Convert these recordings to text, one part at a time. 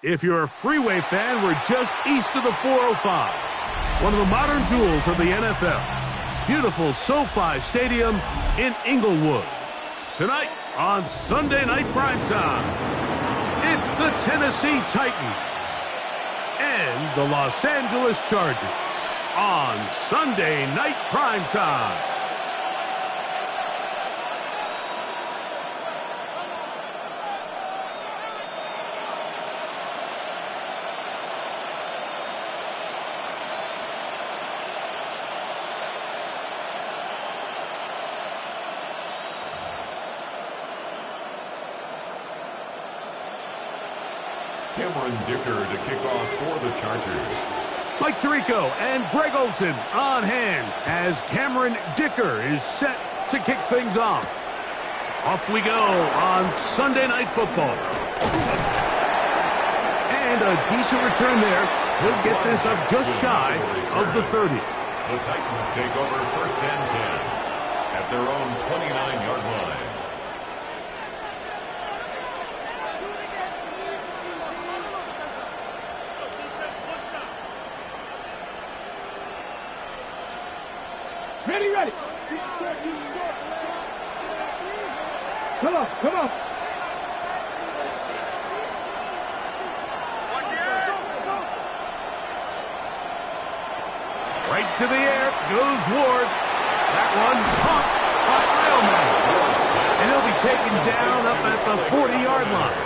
If you're a Freeway fan, we're just east of the 405. One of the modern jewels of the NFL. Beautiful SoFi Stadium in Inglewood. Tonight on Sunday Night Primetime, it's the Tennessee Titans and the Los Angeles Chargers on Sunday Night Primetime. Cameron Dicker to kick off for the Chargers. Mike Tirico and Greg Olsen on hand as Cameron Dicker is set to kick things off. Off we go on Sunday Night Football. And a decent return there. He'll get this up just shy of the 30. The Titans take over 1st and 10 at their own 29-yard line. Ready. Come on. Right to the air goes Ward. That one caught by Eilman. And he'll be taken down up at the 40-yard line.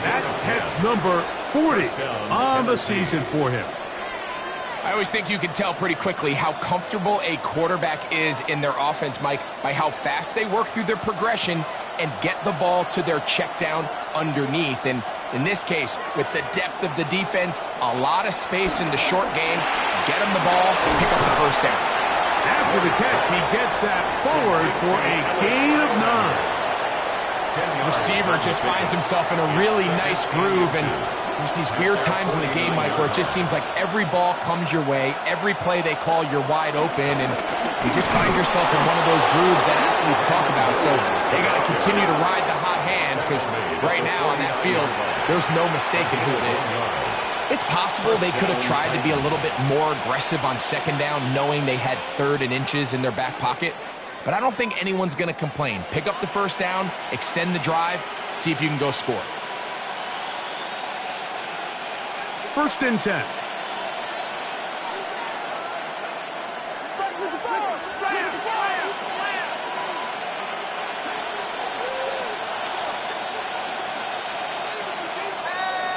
That catch number 40 on the season for him. I always think you can tell pretty quickly how comfortable a quarterback is in their offense, Mike, by how fast they work through their progression and get the ball to their check down underneath. And in this case, with the depth of the defense, a lot of space in the short game, get him the ball, pick up the first down. After the catch, he gets that forward for a gain of 9. The receiver just finds himself in a really nice groove, and there's these weird times in the game, Mike, where it just seems like every ball comes your way, every play they call, you're wide open, and you just find yourself in one of those grooves that athletes talk about. So they got to continue to ride the hot hand, because right now on that field, there's no mistaking who it is. It's possible they could have tried to be a little bit more aggressive on 2nd down, knowing they had 3rd and inches in their back pocket. But I don't think anyone's going to complain. Pick up the first down, extend the drive, see if you can go score. 1st and 10.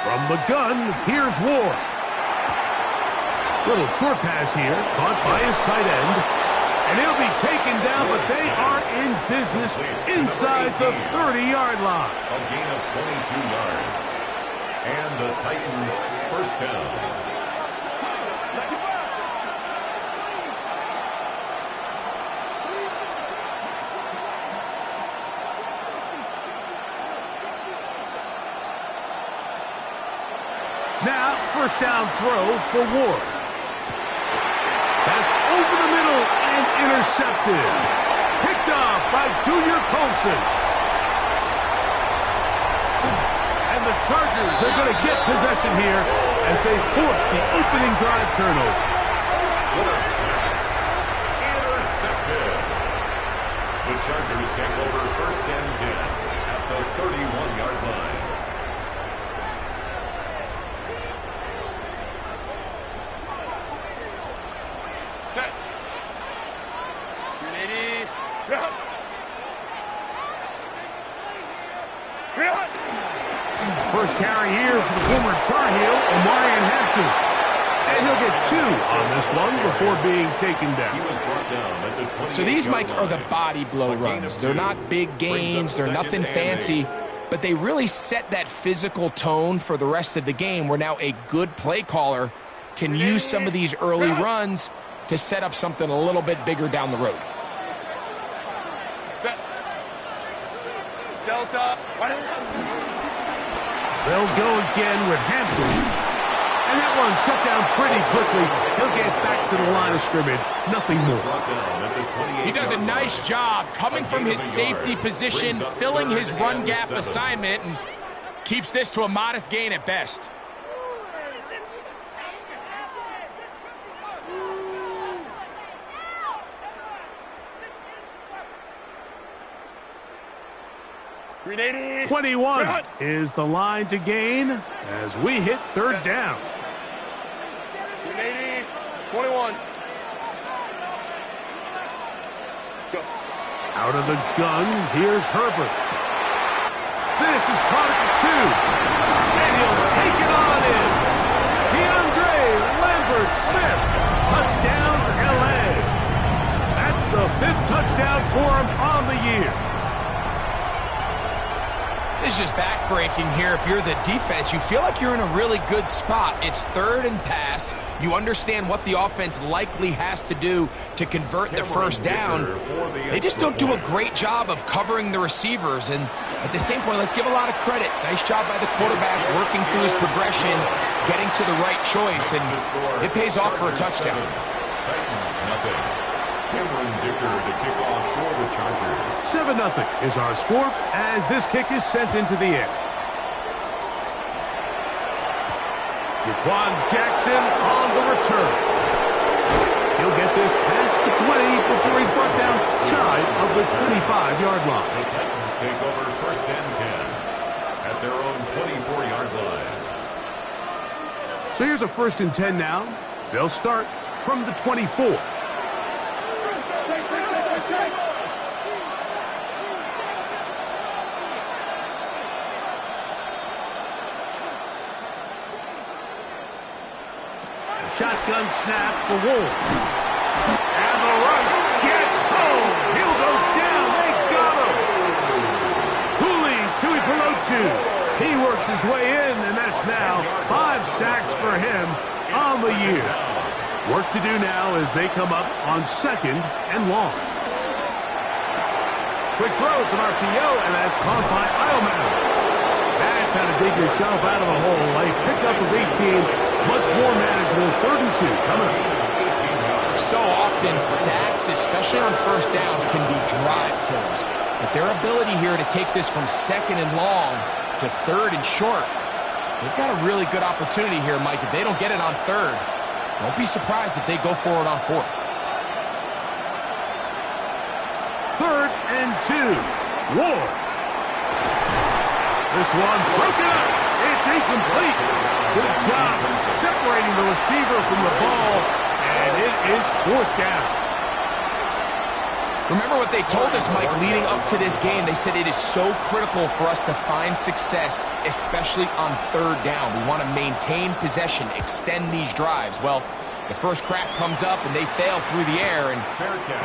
From the gun, here's Ward. Little short pass here, caught by his tight end. And he'll be taken down, but they are in business inside the 30-yard line. A gain of 22 yards. And the Titans' first down. Now, first down throw for Ward. That's over the middle and intercepted. Picked off by Junior Colson. And the Chargers are going to get possession here as they force the opening drive turnover. Intercepted. The Chargers take over 1st and 10 at the 31-yard line. First carry here for the former Tar Heel, Omarion Hampton. And he'll get 2 on this one before being taken down. He was brought down at the 28-yard So these, Mike, are the line. body blow runs. They're not big gains. They're nothing fancy. But they really set that physical tone for the rest of the game where now a good play caller can use some of these early runs to set up something a little bit bigger down the road. Delta. They'll go again with Hampton. And that one shut down pretty quickly. He'll get back to the line of scrimmage. Nothing more. He does a nice job coming from his safety position, filling his run gap assignment, and Keeps this to a modest gain at best. Grenade. 21 is the line to gain as we hit third down. Grenade. 21. Go. Out of the gun, here's Herbert. This is caught at the 2. And he'll take it on in. DeAndre Lambert-Smith. Touchdown, L.A. That's the 5th touchdown for him on the year. This is just backbreaking here. If you're the defense, you feel like you're in a really good spot. It's third and pass. You understand what the offense likely has to do to convert the first down. They just don't do a great job of covering the receivers. And at the same point, let's give a lot of credit. Nice job by the quarterback working through his progression, getting to the right choice, and it pays off for a touchdown. Titans nothing. Cameron Dicker to kick off for the Chargers. 7-0 is our score as this kick is sent into the air. Jaquan Jackson on the return. He'll get this past the 20 before he's brought down shy of the 25-yard line. The Titans take over first and 10 at their own 24-yard line. So here's a first and 10 now. They'll start from the 24. Shotgun snap for Wolves. And the rush gets home. He'll go down. They got him. Tuli Tuipulotu. He works his way in, and that's now 5 sacks for him on the year. Work to do now as they come up on 2nd and long. Quick throw. It's an RPO, and that's caught by Iomatter. That's how to dig yourself out of a hole. A pickup of 18. Much more manageable. 3rd and 2 coming up. So often sacks, especially on first down, can be drive killers. But their ability here to take this from 2nd and long to 3rd and short, they've got a really good opportunity here, Mike. If they don't get it on 3rd, don't be surprised if they go for it on 4th. 3rd and 2. Ward. This one broken up. It's incomplete. Good job separating the receiver from the ball, and it is 4th down. Remember what they told us, Mike, leading up to this game. They said it is so critical for us to find success, especially on 3rd down. We want to maintain possession, extend these drives. Well, the first crack comes up, and they fail through the air, and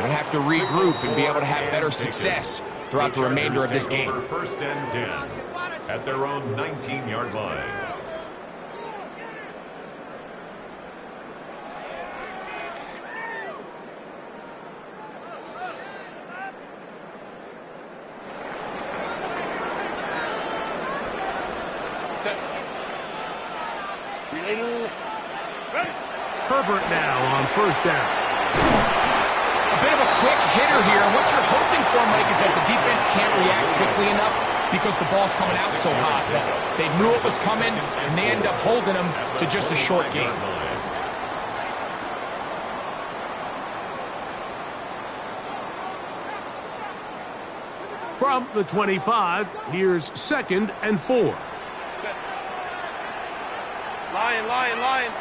we'll have to regroup and be able to have better success throughout the remainder of this game. First and 10 at their own 19-yard line. Herbert now on 1st down. A bit of a quick hitter here. What you're hoping for, Mike, is that the defense can't react quickly enough because the ball's coming out so hot. But they knew it was coming, and they end up holding them to just a short gain. From the 25, here's 2nd and 4. Lion.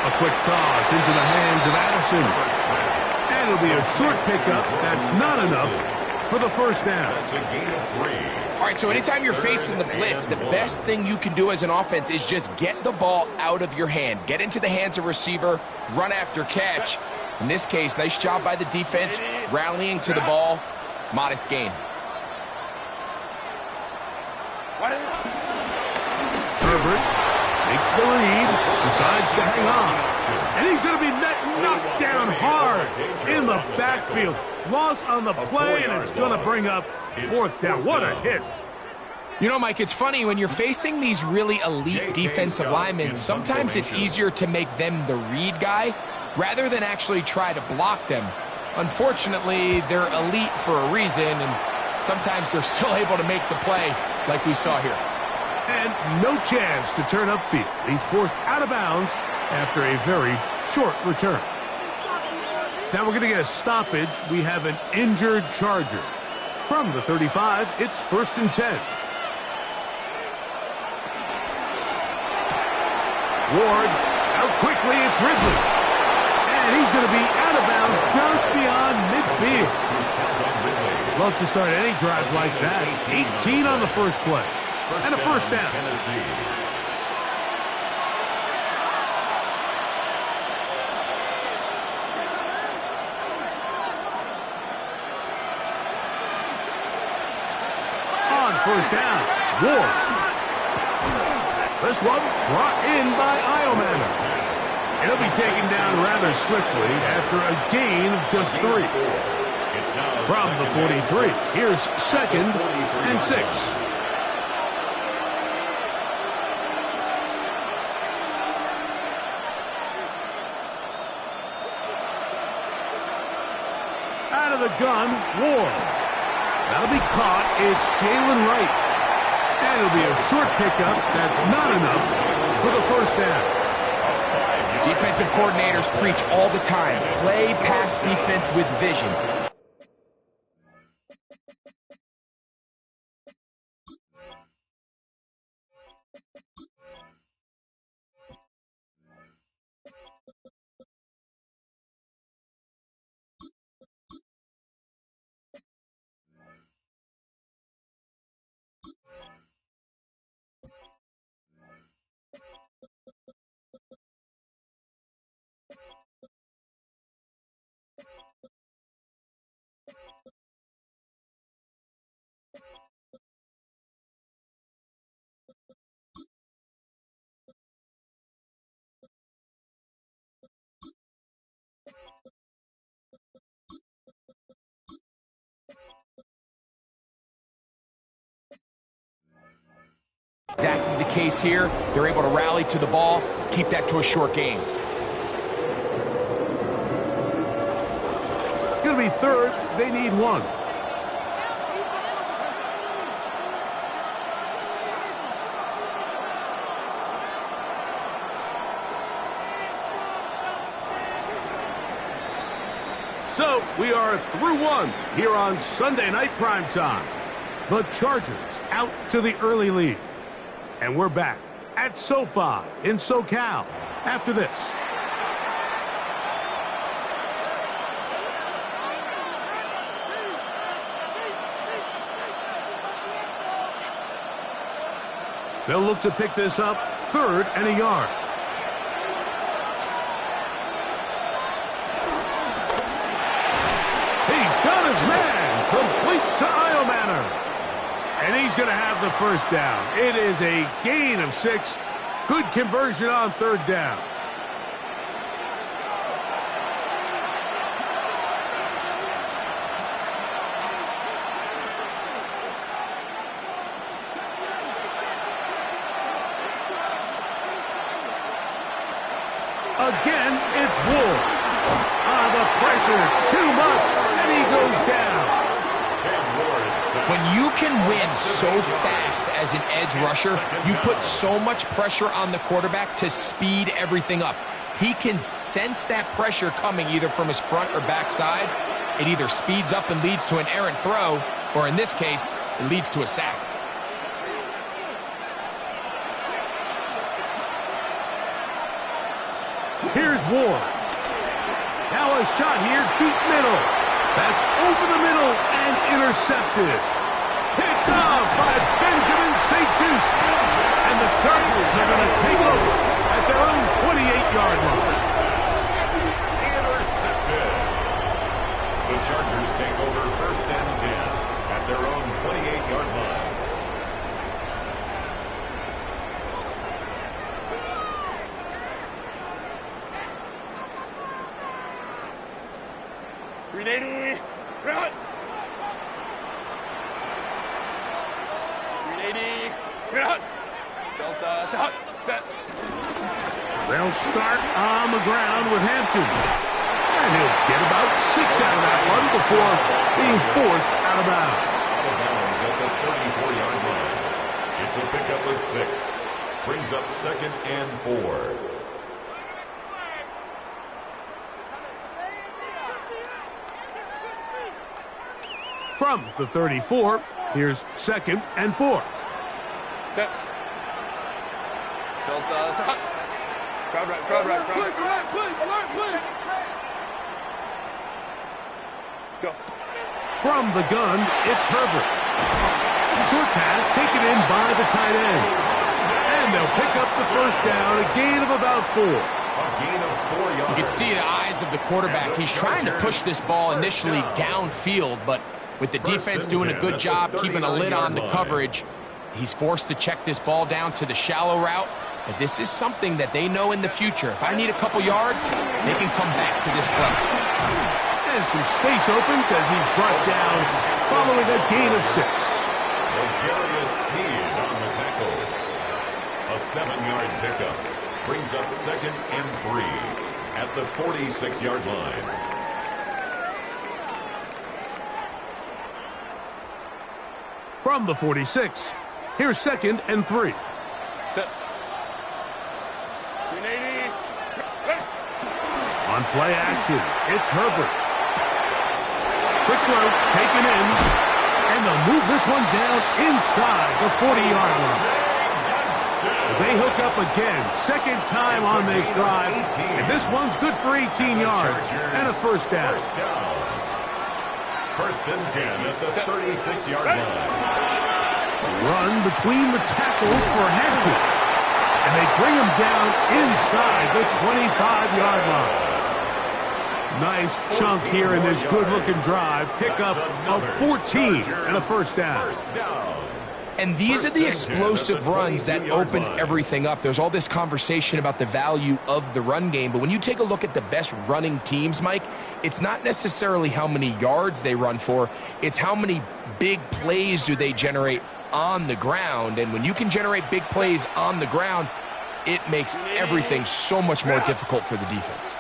A quick toss into the hands of Addison. And it'll be a short pickup. That's not enough for the 1st down. That's a gain of 3. All right, so anytime you're facing the blitz, the best thing you can do as an offense is just get the ball out of your hand. Get into the hands of receiver, run after catch. In this case, nice job by the defense, rallying to the ball. Modest gain. Herbert makes the read, decides to hang on. And he's going to be knocked down hard in the backfield. Loss on the play, and it's going to bring up 4th down. What a hit. You know, Mike, it's funny, when you're facing these really elite defensive linemen, sometimes it's easier to make them the read guy rather than actually try to block them. Unfortunately, they're elite for a reason, and sometimes they're still able to make the play like we saw here. And no chance to turn upfield. He's forced out of bounds after a very short return. Now we're going to get a stoppage. We have an injured Charger. From the 35, it's 1st and 10. Ward, out quickly, it's Ridley. And he's going to be out of bounds just beyond midfield. Love to start any drive like that. 18 on the first play. And a first down. On first down, Ward. This one brought in by Iomanner. It'll be taken down rather swiftly after a gain of just 3. From the 43, here's 2nd and 6. Out of the gun, Ward. That'll be caught. It's Jalen Wright. And it'll be a short pickup. That's not enough for the first down. Defensive coordinators preach all the time. Play pass defense with vision. Exactly the case here. They're able to rally to the ball, keep that to a short game. It's going to be 3rd. They need 1. So we are through 1 here on Sunday Night Primetime. The Chargers out to the early lead. And we're back at SoFi in SoCal after this. They'll look to pick this up, 3rd and a yard. He's got his man, complete to Iomanner. And he's going to have the first down. It is a gain of 6. Good conversion on 3rd down. Again, it's Ward. The pressure, too much, and he goes down. When you can win so fast as an edge rusher, you put so much pressure on the quarterback to speed everything up. He can sense that pressure coming either from his front or back side. It either speeds up and leads to an errant throw, or in this case, it leads to a sack. Here's Ward. Now a shot here, deep middle. That's over the middle and intercepted. Picked off by Benjamin St-Juste. And the Chargers are going to take over at their own 28-yard line. Intercepted. The Chargers take over 1st and 10 at their own 28-yard line. Run! 380. Run! Delta, stop, set. They'll start on the ground with Hampton. And he'll get about 6 out of that one before being forced out of bounds. 6. Brings up 2nd and 4. From the 34, here's 2nd and 4. Set. Delta, set. Crowd right, crowd right, crowd right. Go. From the gun, it's Herbert. Short pass taken in by the tight end. And they'll pick up the first down, a gain of about 4. A gain of 4 yards. You can see the eyes of the quarterback. He's trying to push this ball initially downfield, but with the defense doing a good job keeping a lid on the coverage, he's forced to check this ball down to the shallow route. But this is something that they know in the future. If I need a couple yards, they can come back to this play. And some space opens as he's brought down following a gain of 6. L'Jarius Sneed on the tackle. A 7-yard pickup. Brings up 2nd and 3 at the 46-yard line. From the 46, here's 2nd and 3. Set. 380. On play action, it's Herbert. Quick throw taken in, and they'll move this one down inside the 40-yard line. They hook up again, 2nd time on this drive, and this one's good for 18 yards and a first down. First and 10 at the 36-yard line. Run between the tackles for Heston, and they bring him down inside the 25-yard line. Nice chunk here in this good-looking drive. Pickup of 14 and a first down. And these are the explosive runs that open everything up. There's all this conversation about the value of the run game, but when you take a look at the best running teams, Mike, it's not necessarily how many yards they run for, it's how many big plays do they generate on the ground. And when you can generate big plays on the ground, it makes everything so much more difficult for the defense.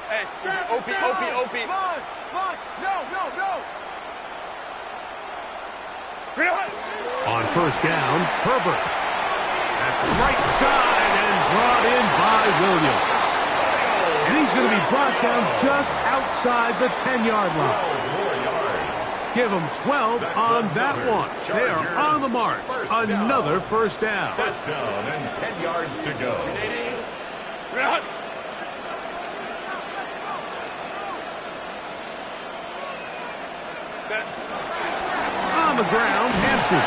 Hey, OP. No. On first down, Herbert. That's right side and brought in by Williams. And he's going to be brought down just outside the 10-yard line. Give them 12 on that one. They are on the march. Another first down. First down and 10 yards to go. On the ground, Hampton.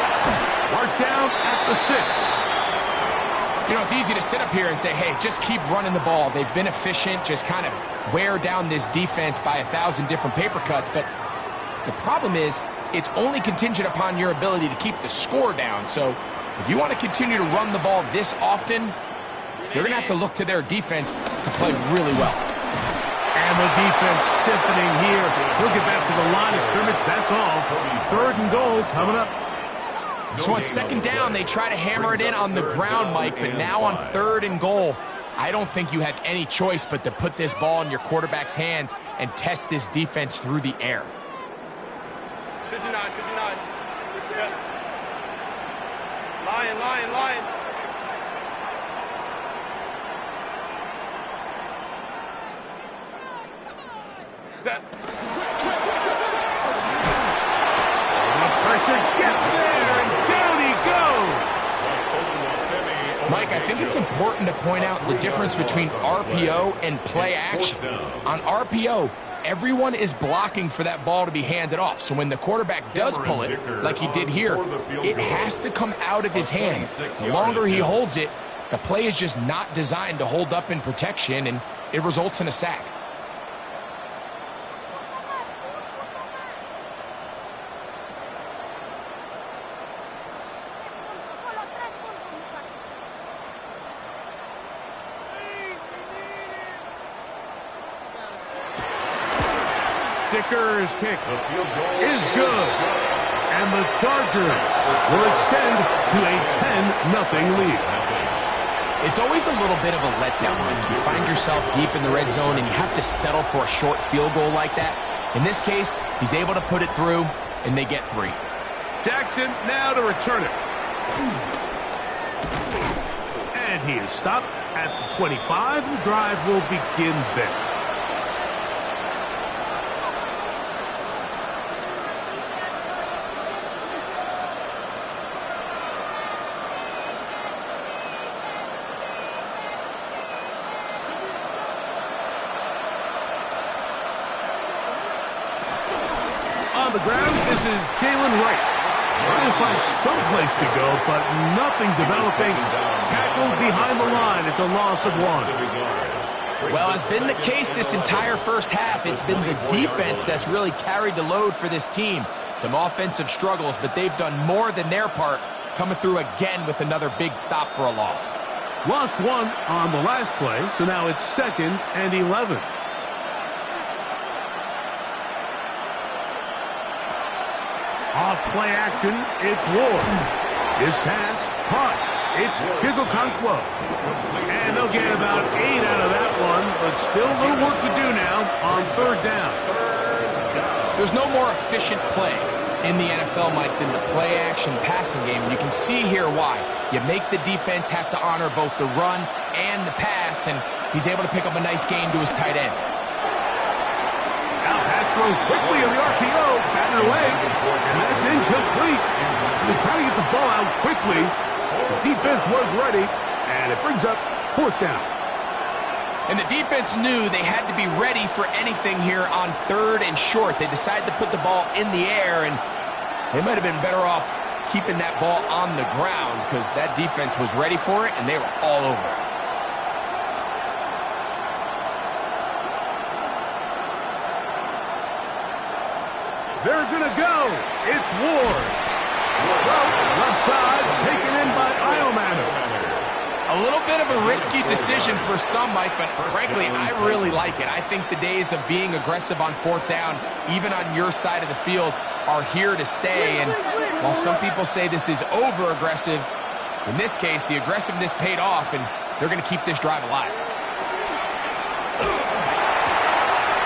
Marked down at the 6. You know, it's easy to sit up here and say, hey, just keep running the ball. They've been efficient, just kind of wear down this defense by 1,000 different paper cuts. But the problem is, it's only contingent upon your ability to keep the score down. So if you want to continue to run the ball this often, you're going to have to look to their defense to play really well. And the defense stiffening here. He'll get back to the line of scrimmage, that's all. 3rd and goal coming up. So on 2nd down, they try to hammer it in on the ground, Mike, but now on 3rd and goal, I don't think you had any choice but to put this ball in your quarterback's hands and test this defense through the air. 59. Lion. Set. The pressure gets there, and down he goes. Mike, I think it's important to point out the difference between RPO and play action. On RPO, everyone is blocking for that ball to be handed off. So when the quarterback does pull it, like he did here, it has to come out of his hands. The longer he holds it, the play is just not designed to hold up in protection, and it results in a sack. Sticker's kick is good. And the Chargers will extend to a 10-0 lead. It's always a little bit of a letdown when you find yourself deep in the red zone and you have to settle for a short field goal like that. In this case, he's able to put it through, and they get 3. Jackson now to return it. And he is stopped at the 25. The drive will begin there. On the ground, this is Jalen Wright. Trying to find some place to go, but nothing developing. Tackled behind the line. It's a loss of 1. Well, it's been the case this entire first half. It's been the defense that's really carried the load for this team. Some offensive struggles, but they've done more than their part, coming through again with another big stop for a loss. Lost 1 on the last play, so now it's 2nd and 11. Off play action, it's Ward. His pass, caught. It's Chizokonkwo. And they'll get about 8 out of that one, but still a little work to do now on 3rd down. There's no more efficient play in the NFL, Mike, than the play action passing game, and you can see here why. You make the defense have to honor both the run and the pass, and he's able to pick up a nice gain to his tight end. Now pass thrown quickly on the RPO, batted away, and that's incomplete. They're trying to get the ball out quickly. The defense was ready, and it brings up 4th down. And the defense knew they had to be ready for anything here on 3rd and short. They decided to put the ball in the air, and they might have been better off keeping that ball on the ground because that defense was ready for it, and they were all over it. They're going to go. It's Ward. Well, left side, taken in by Iomanu. A little bit of a risky decision for some, Mike, but frankly, I really like it. I think the days of being aggressive on 4th down, even on your side of the field, are here to stay. And while some people say this is over-aggressive, in this case, the aggressiveness paid off, and they're going to keep this drive alive.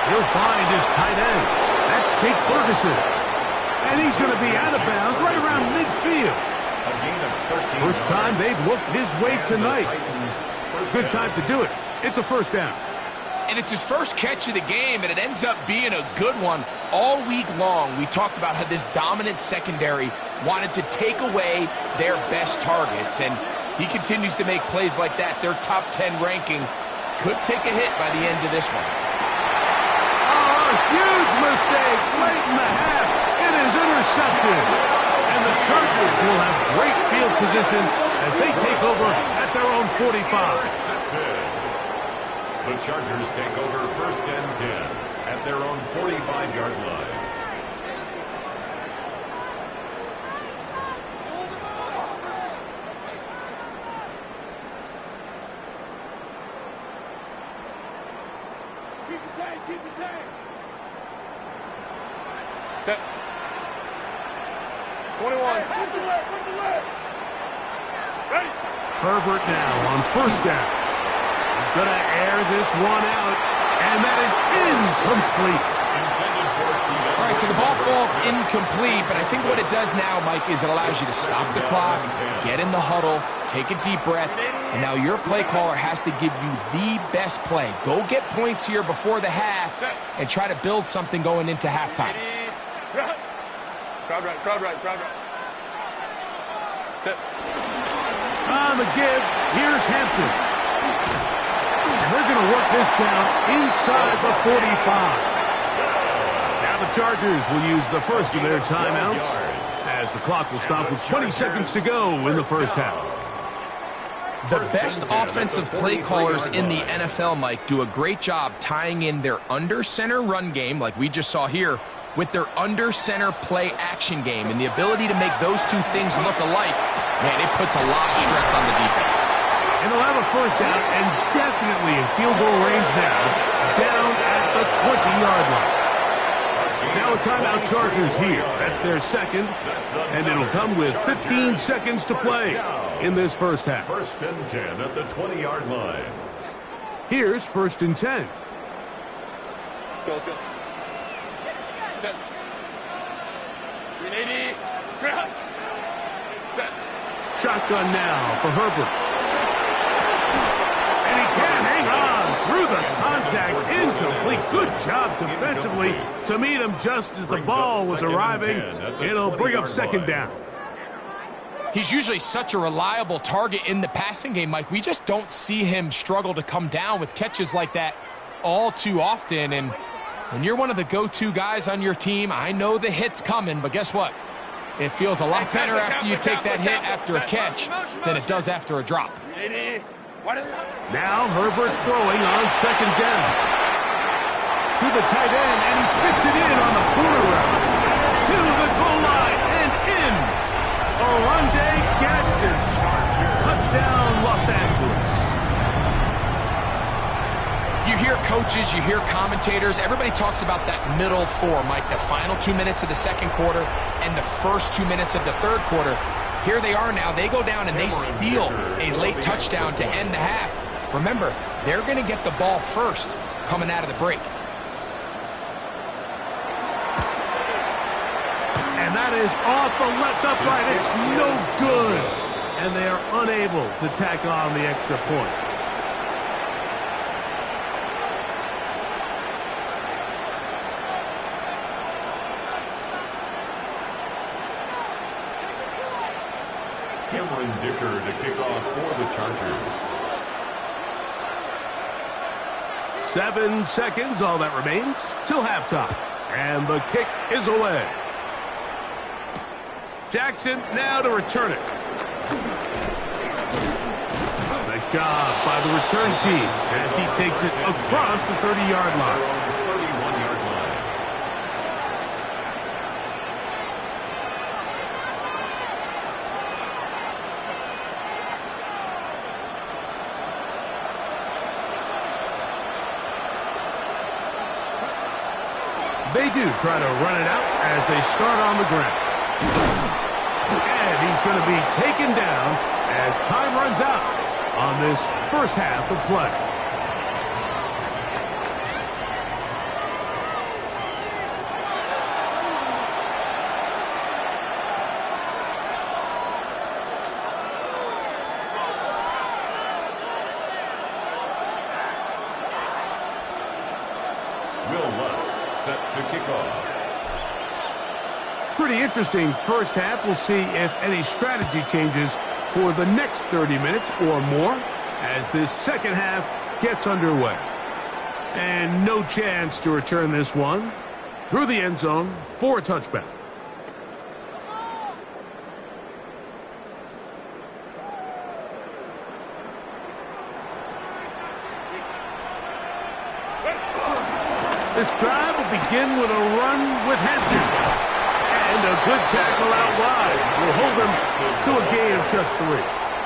He'll find his tight end. That's Jake Ferguson. And he's going to be out of bounds right around midfield. First time they've looked his way tonight. Good time to do it. It's a 1st down. And it's his first catch of the game, and it ends up being a good one. All week long, we talked about how this dominant secondary wanted to take away their best targets. And he continues to make plays like that. Their top 10 ranking could take a hit by the end of this one. Huge mistake late in the half. It is intercepted. And the Chargers will have great field position as they take over at their own 45. The Chargers take over 1st and 10 at their own 45-yard line. Keep it tight, keep it tight. 21. Push the left. Ready. Herbert now on 1st down. He's going to air this one out, and that is incomplete. All right, so the ball falls incomplete, but I think what it does now, Mike, is it allows you to stop the clock, get in the huddle, take a deep breath, and now your play caller has to give you the best play. Go get points here before the half and try to build something going into halftime. Crowd right. Sit. On the give, here's Hampton. And they're going to work this down inside the 45. Now the Chargers will use the first of their timeouts as the clock will stop with 20 seconds to go in the first half. The best offensive play callers in the NFL, Mike, do a great job tying in their under-center run game, like we just saw here, with their under-center play action game. And the ability to make those two things look alike, man, it puts a lot of stress on the defense. And they'll have a 1st down and definitely in field goal range now, down at the 20-yard line. Now a timeout Chargers here. That's their 2nd, and it'll come with 15 seconds to play in this first half. 1st and 10 at the 20-yard line. Here's 1st and 10. Let's go. Set. Shotgun now for Herbert. And he can't hang on through the contact. Incomplete. Good job defensively to meet him just as the ball was arriving. It'll bring up second down. He's usually such a reliable target in the passing game, Mike. We just don't see him struggle to come down with catches like that all too often. And when you're one of the go-to guys on your team, I know the hit's coming, but guess what? It feels a lot better after you take that hit after a catch than it does after a drop. Now Herbert throwing on second down. To the tight end, and he fits it in on the corner route. To the goal line and in. Oronde Gadsden. Touchdown, Los Angeles. You hear coaches, you hear commentators, everybody talks about that middle four, Mike, the final 2 minutes of the second quarter and the first 2 minutes of the third quarter. Here they are now. They go down and they steal a late touchdown to end the half. Remember, they're going to get the ball first coming out of the break. And that is off the left upright. It's no good. And they are unable to tack on the extra point. Cameron Dicker to kick off for the Chargers. 7 seconds, all that remains, till halftime. And the kick is away. Jackson now to return it. Nice job by the return team as he takes it across the 30-yard line. 31-yard line. They do try to run it out as they start on the ground. And he's going to be taken down as time runs out on this first half of play. Will Lutz set to kick off. Pretty interesting first half. We'll see if any strategy changes for the next 30 minutes or more as this second half gets underway. And no chance to return this one through the end zone for a touchback. This drive will begin with a run with Hampton. And a good tackle out wide will hold him to a gain of just 3.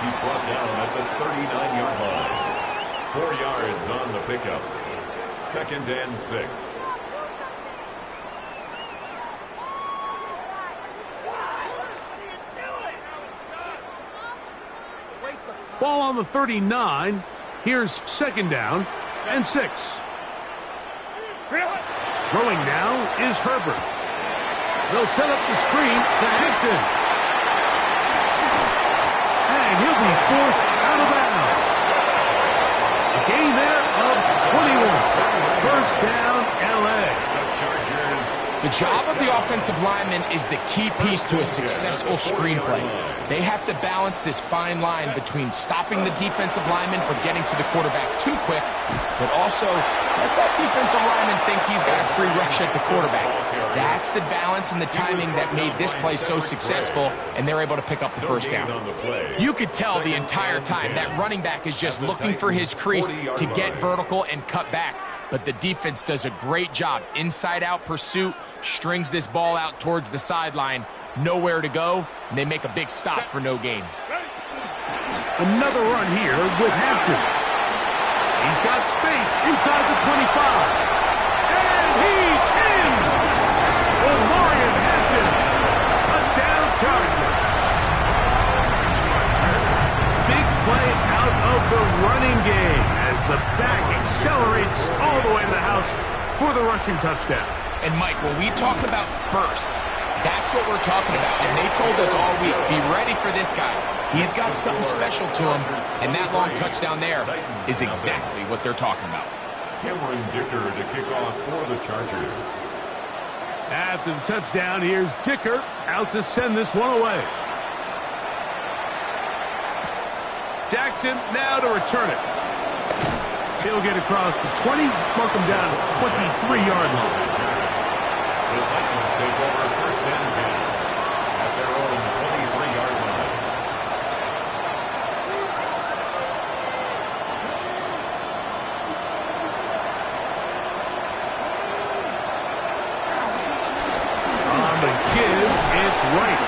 He's brought down at the 39-yard line. 4 yards on the pickup. 2nd and 6. Ball on the 39. Here's 2nd down and 6. Throwing now is Herbert. They'll set up the screen to Hampton. And he'll be forced out of bounds. A gain there of 21. First down, L.A. The job of the offensive lineman is the key piece to a successful screenplay. They have to balance this fine line between stopping the defensive lineman from getting to the quarterback too quick, but also let that defensive lineman think he's got a free rush at the quarterback. That's the balance and the timing that made this play so successful, and they're able to pick up the first down. You could tell the entire time that running back is just looking for his crease to get vertical and cut back. But the defense does a great job. Inside-out pursuit, strings this ball out towards the sideline. Nowhere to go, and they make a big stop for no gain. Another run here with Hampton. He's got space inside the 25. And he's in! Omarion Hampton. Touchdown Chargers. Big play out of the running game as the back accelerates all the way in the house for the rushing touchdown. And Mike, when we talk about burst, That's what we're talking about, and they told us all week, be ready for this guy. He's got something special to him, and that long touchdown there is exactly what they're talking about. Cameron Dicker to kick off for the Chargers. After the touchdown, here's Dicker out to send this one away. Jackson now to return it. He'll get across the 20, mark him down at the 23-yard line. The Titans take over first and 10 at their own 23-yard line. On the give, it's right.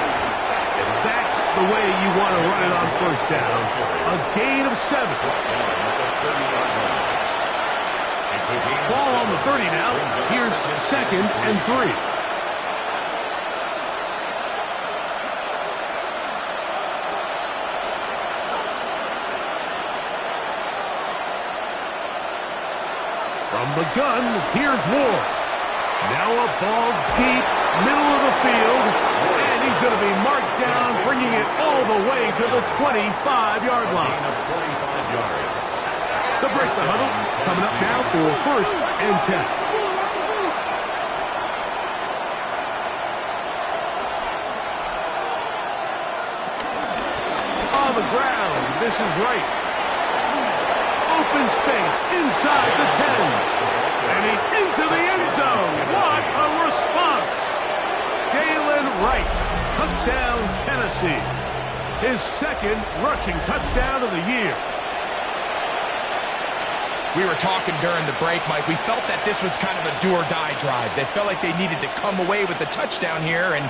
And that's the way you want to run it on first down. A gain of 7. Ball on the 30 now. Here's second and 3. From the gun, here's Ward. Now a ball deep, middle of the field, and he's going to be marked down, bringing it all the way to the 25-yard line. The break the huddle coming up now for first and 10. On the ground, this is right. Open space inside the 10. And he's into the end zone. What a response. Jalen Wright, touchdown Tennessee. His second rushing touchdown of the year. We were talking during the break, Mike. We felt that this was kind of a do-or-die drive. They felt like they needed to come away with the touchdown here, and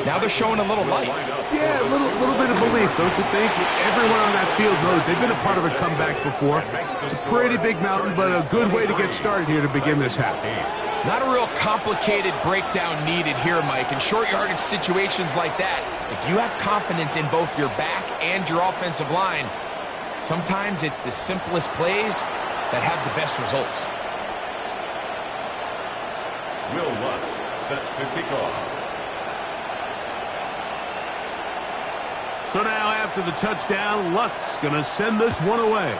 now they're showing a little life. Yeah, a little bit of belief, don't you think? Everyone on that field knows they've been a part of a comeback before. It's a pretty big mountain, but a good way to get started here to begin this half. Not a real complicated breakdown needed here, Mike. In short yardage situations like that, if you have confidence in both your back and your offensive line, sometimes it's the simplest plays that have the best results. Will Lutz set to kick off. So now after the touchdown, Lutz going to send this one away.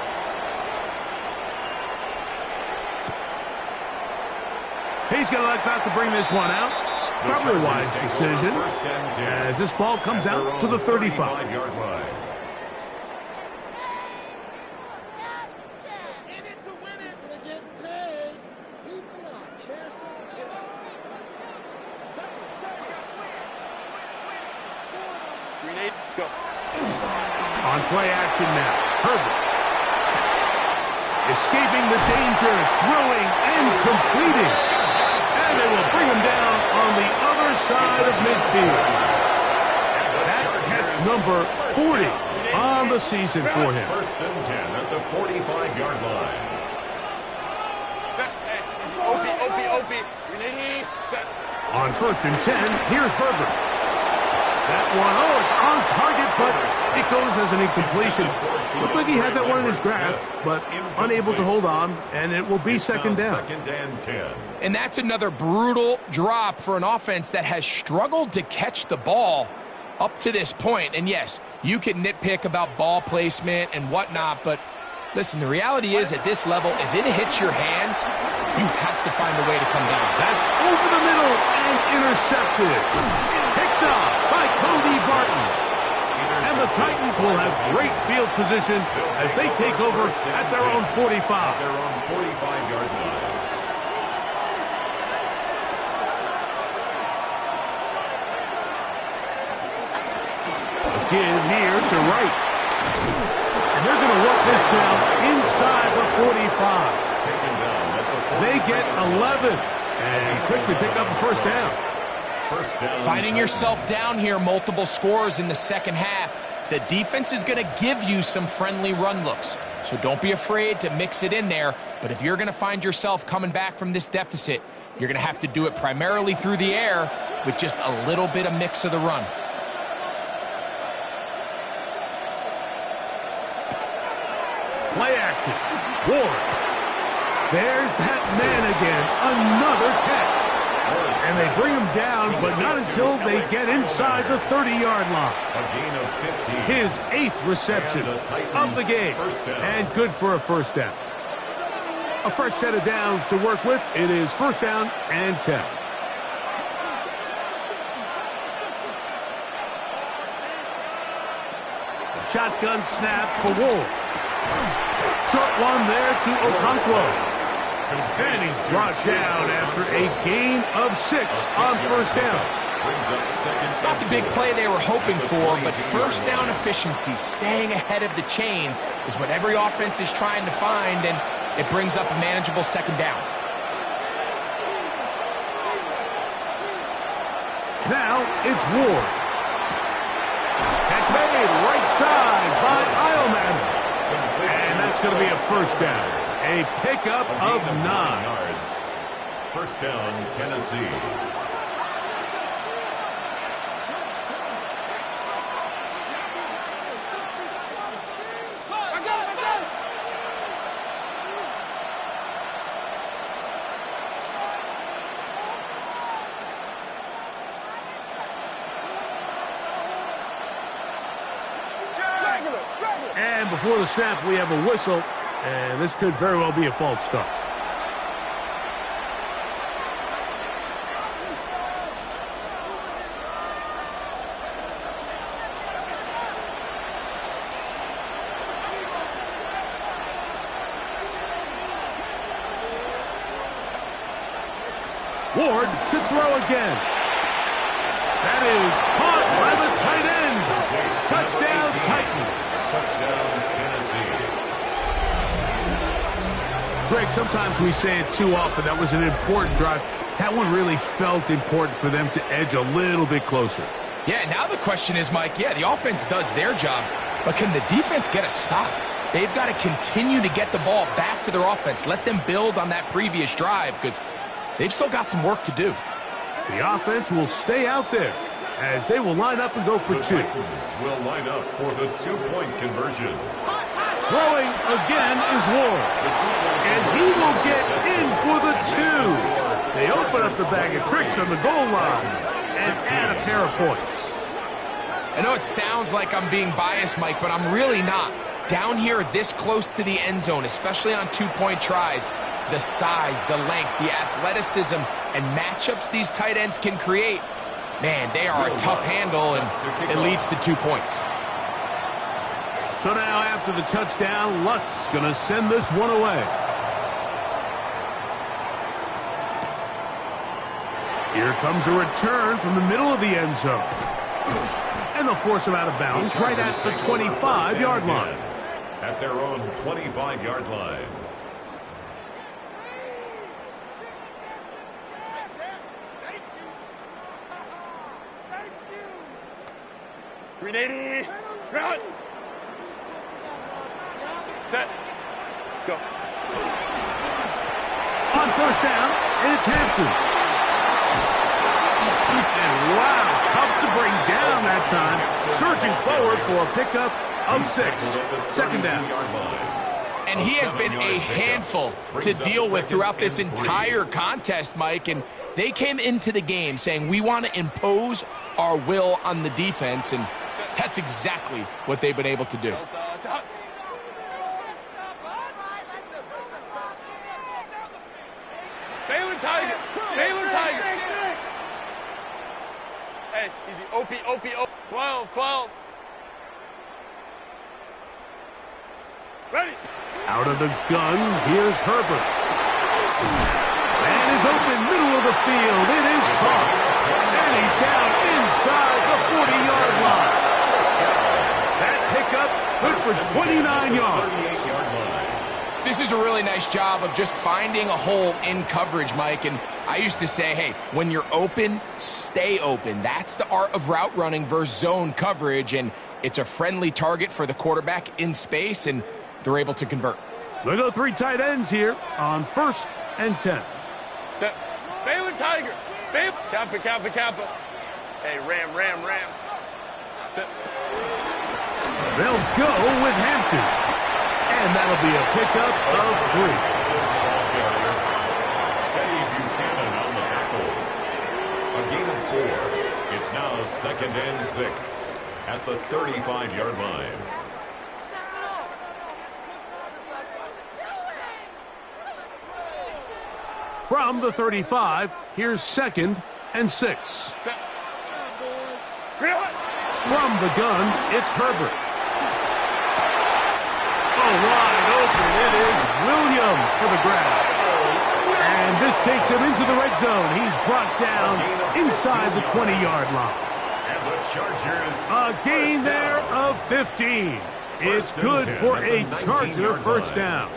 He's going to elect not to bring this one out. Probably a wise decision as this ball comes out to the 35-yard line. Go. On play action now, Herbert. Escaping the danger, throwing and completing. And they will bring him down on the other side of midfield. That catch number 40 on the season for him. First and 10 at the 45-yard line. OP. Release. Set. On first and 10, here's Herbert. That one, it's on target, but it goes as an incompletion. Looked like he had that one in his grasp, but unable to hold on, and it will be second down. Second and 10. And that's another brutal drop for an offense that has struggled to catch the ball up to this point. And yes, you can nitpick about ball placement and whatnot, but listen, the reality is at this level, if it hits your hands, you have to find a way to come down. That's over the middle and intercepted. Picked off by Cody Barton. And the Titans will have great field position as they take over at their own 45. Their own 45-yard line. Again here to Wright. And they're going to work this down inside the 45. Taken down at the 45. They get 11 and quickly pick up a first down. First down. Finding yourself down here, multiple scores in the second half. The defense is going to give you some friendly run looks, so don't be afraid to mix it in there. But if you're going to find yourself coming back from this deficit, you're going to have to do it primarily through the air with just a little bit of mix of the run. Play action. Ward. There's that man again. Another catch. And they bring him down, but not until they get inside the 30-yard line. A gain of 15. His 8th reception of the game. And good for a first down. A fresh set of downs to work with. It is first down and 10. Shotgun snap for Ward. Short one there to Okonkwo. And he's brought down after a gain of 6 on first down. It's not the big play they were hoping for, but first down efficiency, staying ahead of the chains, is what every offense is trying to find, and it brings up a manageable second down. Now it's Ward. Catch made right side by Iomatter. And that's going to be a first down. A pickup of 9 yards. First down, Tennessee. And before the snap, we have a whistle. And this could very well be a false start. Ward to throw again. That is caught by the tight end. Touchdown, Titans. Touchdown, Tennessee. Greg, sometimes we say it too often. That was an important drive. That one really felt important for them to edge a little bit closer. Yeah, now the question is, Mike, the offense does their job, but can the defense get a stop? They've got to continue to get the ball back to their offense. Let them build on that previous drive because they've still got some work to do. The offense will stay out there as they will line up and go for 2. Titans will line up for the 2-point conversion. Throwing again is Ward. And he will get in for the 2. They open up the bag of tricks on the goal line and add a pair of points. I know it sounds like I'm being biased, Mike, but I'm really not. Down here this close to the end zone, especially on 2-point tries, the size, the length, the athleticism, and matchups these tight ends can create, man, they are a tough handle, and it leads to 2 points. So now after the touchdown, Lutz going to send this one away. Here comes a return from the middle of the end zone. And they'll force him out of bounds right at the 25-yard line. At their own 25-yard line. Grenade! Run! Set. Go. On first down, it's Hampton. And wow, tough to bring down that time. Surging forward for a pickup of 6. Second down. And he has been a handful to deal with throughout this entire contest, Mike. And they came into the game saying, we want to impose our will on the defense. And that's exactly what they've been able to do. Baylor Tiger! Baylor Tiger! Hey, easy. OP. 12. Ready. Out of the gun, here's Herbert. And is open, middle of the field. It is caught. And he's down inside the 40-yard line. That pickup good for 29 yards. This is a really nice job of just finding a hole in coverage, Mike. And I used to say, hey, when you're open, stay open. That's the art of route running versus zone coverage. And it's a friendly target for the quarterback in space, and they're able to convert. They go 3 tight ends here on first and 10. Set. Baylor Tiger. Baylor. Kappa. Hey, Ram. Set. They'll go with Hampton. And that'll be a pickup of 3. Teddy Buchanan on the tackle. 2nd and 6 at the 35-yard line. From the 35, here's 2nd and 6. From the gun, it's Herbert. Oh, wide open. It is Williams for the grab. And this takes him into the red zone. He's brought down inside the 20-yard line. And the Chargers. A gain there of 15. It's good for a Charger first down.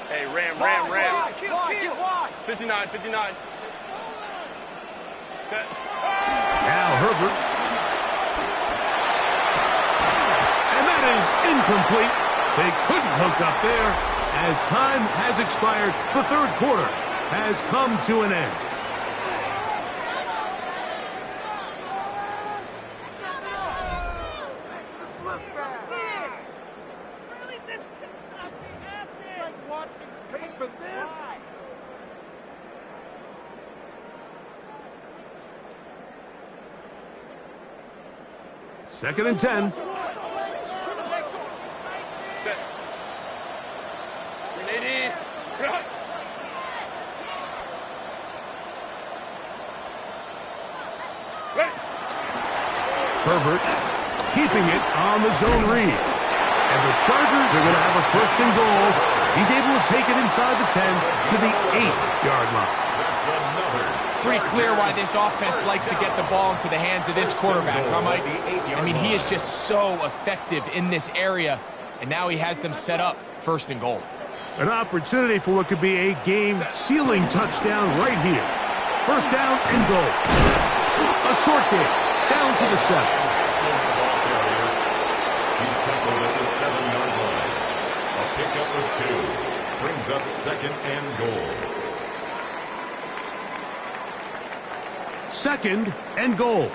Hey, ram. 59. Set. Now Herbert. And that is incomplete. They couldn't hook up there. As time has expired, the third quarter has come to an end. Second and 10. Set. 380. Herbert keeping it on the zone read. And the Chargers are going to have a first and goal. He's able to take it inside the 10 to the 8-yard line. That's another. Pretty clear why this offense likes to get the ball into the hands of this quarterback, huh, Mike? I mean, he is just so effective in this area, and now he has them set up first and goal. An opportunity for what could be a game-sealing touchdown right here. First down and goal. A short game, down to the 7. He's tackled at the 7-yard line. A pickup of 2 brings up 2nd and goal. 2nd and goal.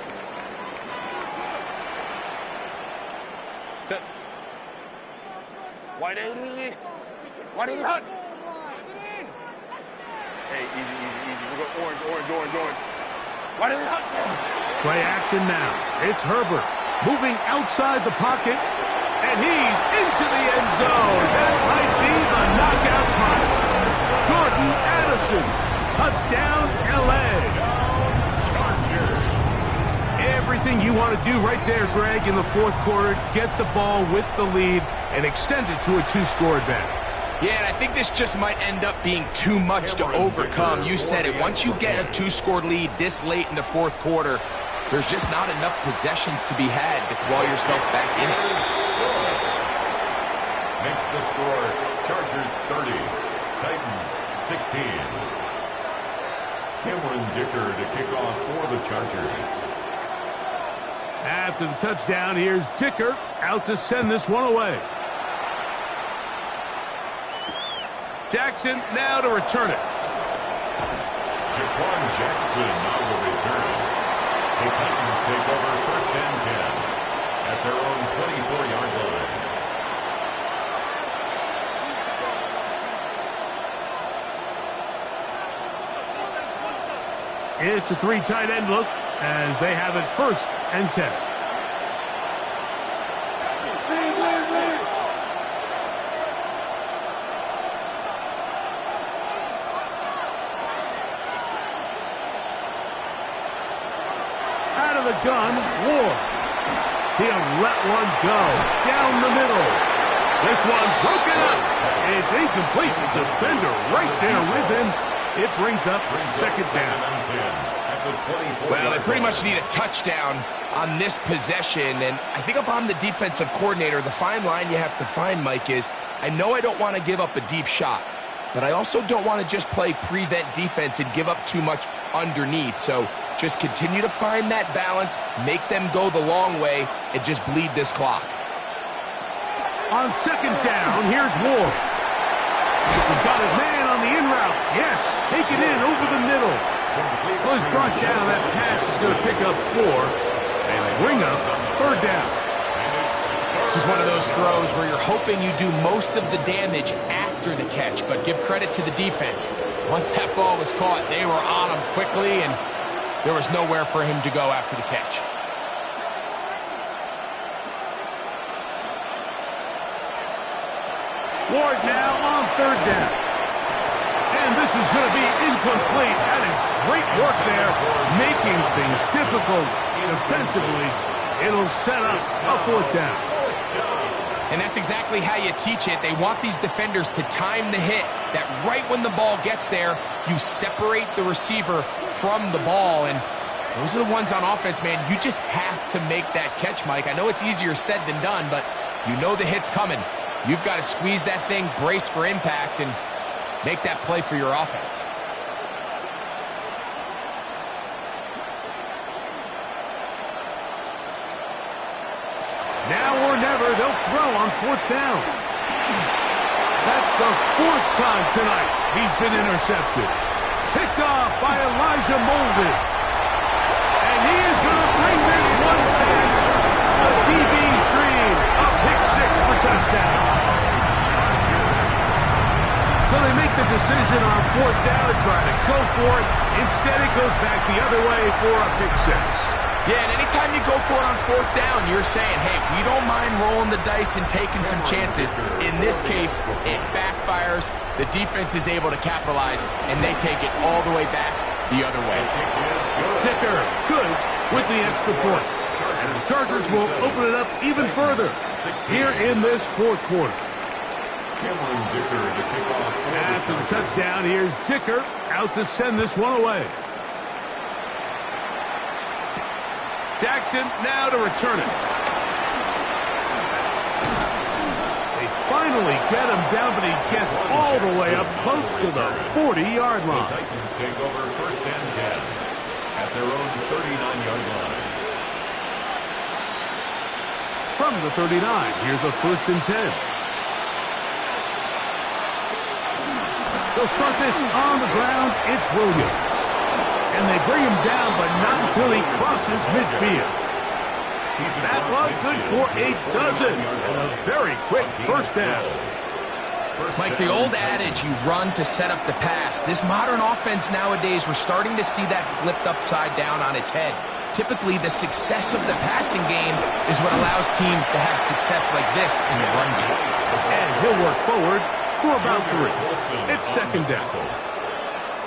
Set. 180. 180. Hey, easy. We're going orange. 180. Play action now. It's Herbert moving outside the pocket, and he's into the end zone. That might be the knockout punch. Jordan Addison, touchdown, L.A. Everything you want to do right there, Greg, in the fourth quarter, get the ball with the lead and extend it to a 2-score advantage. Yeah, and I think this just might end up being too much to overcome. You said it. Once you get a 2-score lead this late in the fourth quarter, there's just not enough possessions to be had to claw yourself back in it. Makes the score Chargers 30, Titans 16. Cameron Dicker to kick off for the Chargers. After the touchdown, here's Dicker out to send this one away. Jackson now to return it. Jaquan Jackson now will return. The Titans take over first and 10 at their own 24-yard line. It's a 3 tight end look as they have it first and 10. Out of the gun, Ward. He'll let one go down the middle. This one broken up. It's incomplete. The defender right there with him. It brings up second down. Well, they pretty much need a touchdown on this possession, and I think if I'm the defensive coordinator, the fine line you have to find, Mike, is I know I don't want to give up a deep shot, but I also don't want to just play prevent defense and give up too much underneath. So just continue to find that balance, make them go the long way, and just bleed this clock. On second down, here's Ward. He's got his man on the in route. Yes, take it in over the middle. Well, he's brought down. That pass is going to pick up 4 and bring up 3rd down. This is one of those throws where you're hoping you do most of the damage after the catch, but give credit to the defense. Once that ball was caught, they were on him quickly, and there was nowhere for him to go after the catch. Ward now on 3rd down. And this is going to be incomplete. That is great work there, making things difficult defensively. It'll set up a 4th down. And that's exactly how you teach it. They want these defenders to time the hit, that right when the ball gets there, you separate the receiver from the ball. And those are the ones on offense, man. You just have to make that catch, Mike. I know it's easier said than done, but you know the hit's coming. You've got to squeeze that thing, brace for impact, and make that play for your offense. Now or never, they'll throw on 4th down. That's the 4th time tonight he's been intercepted. Picked off by Elijah Molden. And he is going to bring this one past a DB's dream. A pick 6 for touchdown. So they make the decision on 4th down to try to go for it. Instead, it goes back the other way for a pick 6. Yeah, and anytime you go for it on 4th down, you're saying, hey, we don't mind rolling the dice and taking some chances. In this case, it backfires. The defense is able to capitalize, and they take it all the way back the other way. Dicker, good with the extra point. And the Chargers will open it up even further here in this 4th quarter. Cameron Dicker to kick off. After the touchdown, here's Dicker out to send this one away. Jackson now to return it. They finally get him down, but he gets all the way up close to the 40-yard line. The Titans take over 1st and 10 at their own 39-yard line. From the 39, here's a 1st and 10. They'll start this on the ground. It's Williams. And they bring him down, but not until he crosses midfield. That was good for a dozen. And a very quick 1st down. Like the old adage, you run to set up the pass. This modern offense nowadays, we're starting to see that flipped upside down on its head. Typically, the success of the passing game is what allows teams to have success like this in the run game. And he'll work forward for about 3. It's 2nd down.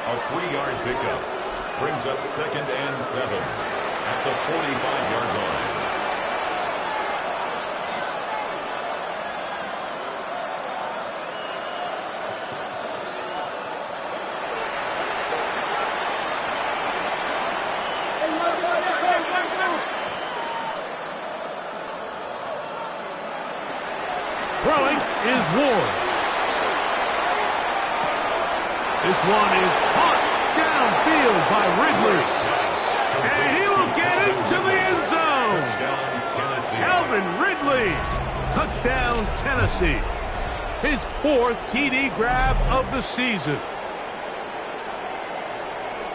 A 3-yard pickup brings up 2nd and 7 at the 45-yard line. Throwing is Ward. This one is caught downfield by Ridley. And he will get into the end zone. Calvin Ridley. Touchdown, Tennessee. His 4th TD grab of the season.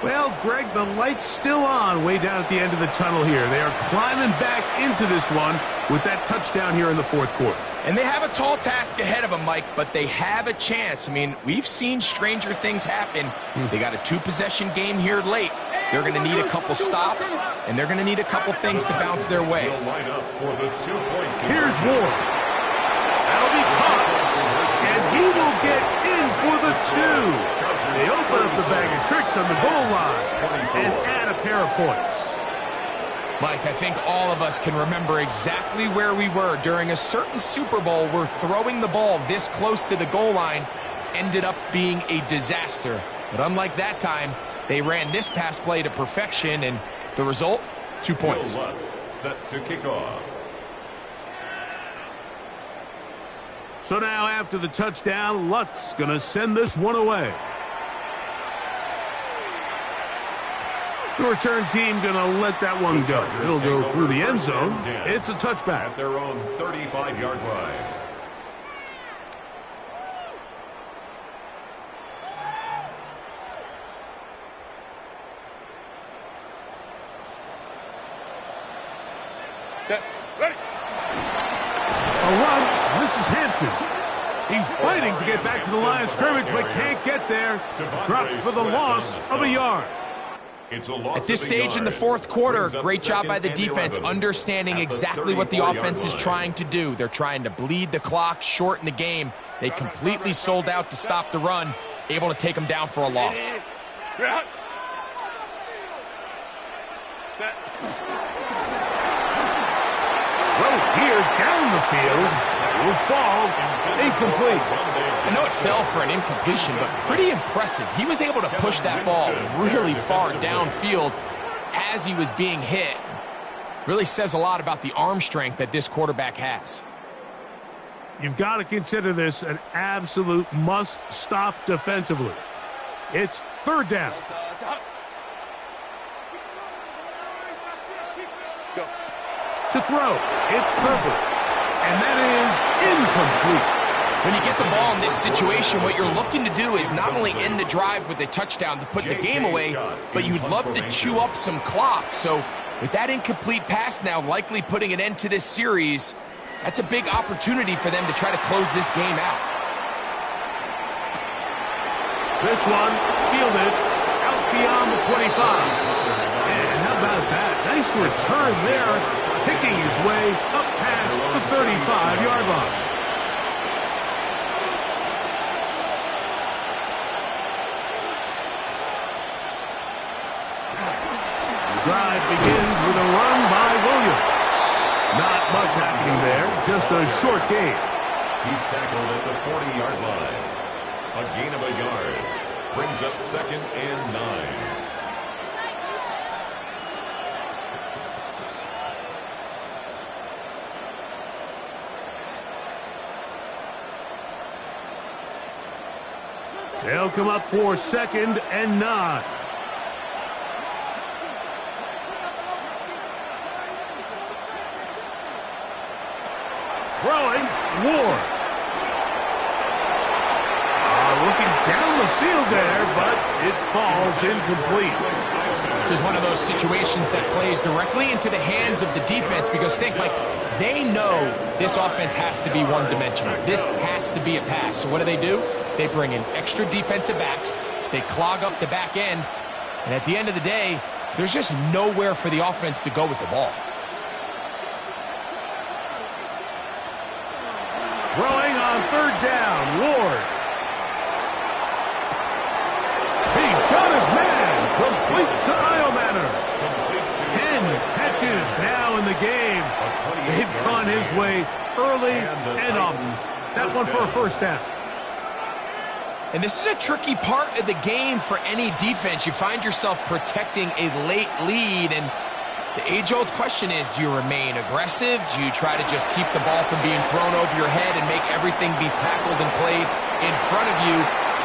Well, Greg, the light's still on way down at the end of the tunnel here. They are climbing back into this one with that touchdown here in the 4th quarter. And they have a tall task ahead of them, Mike, but they have a chance. I mean, we've seen stranger things happen. They got a 2-possession game here late. They're going to need a couple stops, and they're going to need a couple things to bounce their way. Here's Ward. That'll be caught. And he will get in for the 2. They open up the bag of tricks on the goal line and add a pair of points. Mike, I think all of us can remember exactly where we were during a certain Super Bowl where throwing the ball this close to the goal line ended up being a disaster. But unlike that time, they ran this pass play to perfection, and the result, 2 points. Will Lutz set to kick off. So now after the touchdown, Lutz going to send this one away. The return team going to let that one go. It'll go through the end zone. It's a touchback. At their own 35-yard line. This is Hampton. He's fighting to get back to the line of scrimmage, but can't get there. Dropped for the loss of a yard. At this stage in the fourth quarter, great job by the defense, understanding exactly what the offense is trying to do. They're trying to bleed the clock, shorten the game. They completely sold out to stop the run, able to take them down for a loss. Throw here down the field will fall incomplete. I know it fell for an incompletion, but pretty impressive. He was able to push that ball really far downfield as he was being hit. Really says a lot about the arm strength that this quarterback has. You've got to consider this an absolute must-stop defensively. It's third down. To throw, it's perfect. And that is incomplete. When you get the ball in this situation, what you're looking to do is not only end the drive with a touchdown to put the game away, but you'd love to chew up some clock. So with that incomplete pass now likely putting an end to this series, that's a big opportunity for them to try to close this game out. This one fielded out beyond the 25. And how about that? Nice return there, kicking his way up past the 35-yard line. Drive begins with a run by Williams. Not much happening there, just a short gain. He's tackled at the 40-yard line. A gain of a yard brings up 2nd and 9. They'll come up for 2nd and 9. Throwing, Ward. Looking down the field there, but it falls incomplete. This is one of those situations that plays directly into the hands of the defense because think, like, they know this offense has to be one-dimensional. This has to be a pass. So what do? They bring in extra defensive backs. They clog up the back end. And at the end of the day, there's just nowhere for the offense to go with the ball. Throwing on third down, Ward. He's got his man. Complete to Iomanner. 10 catches now in the game. They've gone his way early and often. That one for a first down. And this is a tricky part of the game for any defense. You find yourself protecting a late lead, and the age-old question is, do you remain aggressive? Do you try to just keep the ball from being thrown over your head and make everything be tackled and played in front of you?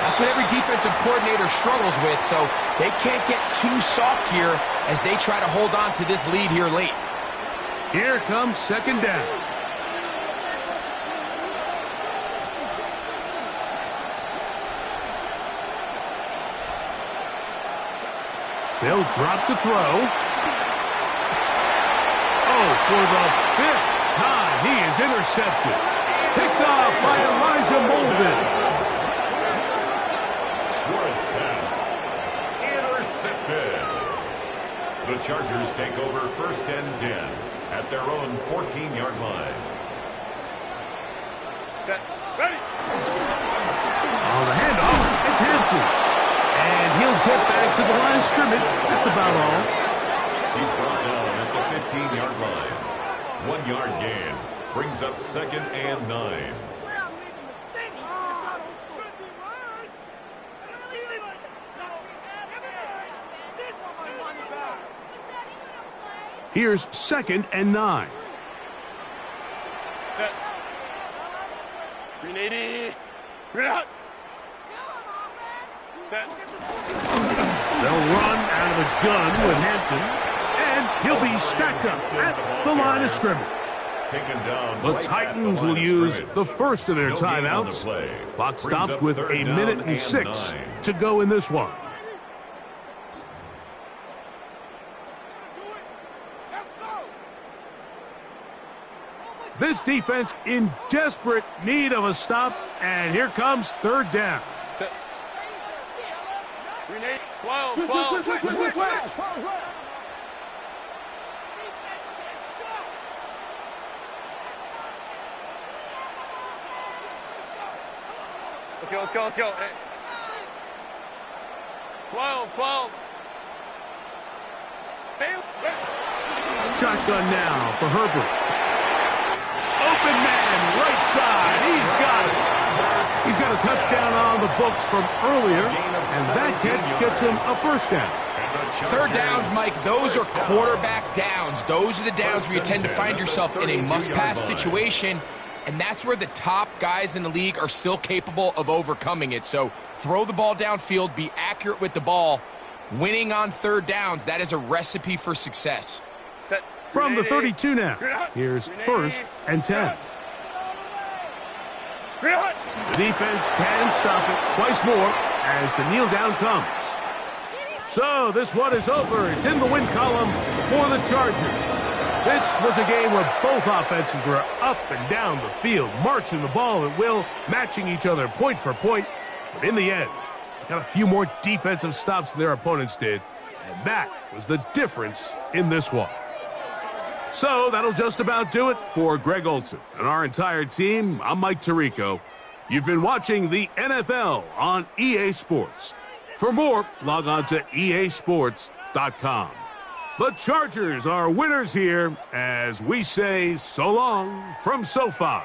That's what every defensive coordinator struggles with, so they can't get too soft here as they try to hold on to this lead here late. Here comes 2nd down. They'll drop to throw. Oh, for the 5th time, he is intercepted. Picked off by Elijah Molden. Worst pass. Intercepted. The Chargers take over 1st and 10 at their own 14-yard line. Set. Ready. On the handoff, it's Hampton. And he'll get back to the line of scrimmage. That's about all. He's brought down at the 15-yard line. 1-yard gain brings up 2nd and 9. Here's 2nd and 9. Set. 380. Ready out. Set. They'll run out of the gun with Hampton, and he'll be stacked up at the line of scrimmage. Taken down. The Titans will use the first of their timeouts. Clock stops with a minute and 6 to go in this one. This defense in desperate need of a stop, and here comes third down. Set. 12. Switch. Let's go. Hey. 12. Shotgun now for Herbert. Open man, right side. He's got it. He's got a touchdown on the books from earlier, and that catch gets him a first down. Third downs, Mike, those are quarterback downs. Those are the downs where you tend to find yourself in a must-pass situation, and that's where the top guys in the league are still capable of overcoming it. So throw the ball downfield, be accurate with the ball. Winning on third downs, that is a recipe for success. From the 32 now, here's first and 10. The defense can stop it twice more as the kneel down comes. So this one is over. It's in the win column for the Chargers. This was a game where both offenses were up and down the field, marching the ball at will, matching each other point for point. But in the end, they got a few more defensive stops than their opponents did, and that was the difference in this one. So that'll just about do it for Greg Olsen and our entire team. I'm Mike Tirico. You've been watching the NFL on EA Sports. For more, log on to easports.com. The Chargers are winners here as we say so long from SoFi.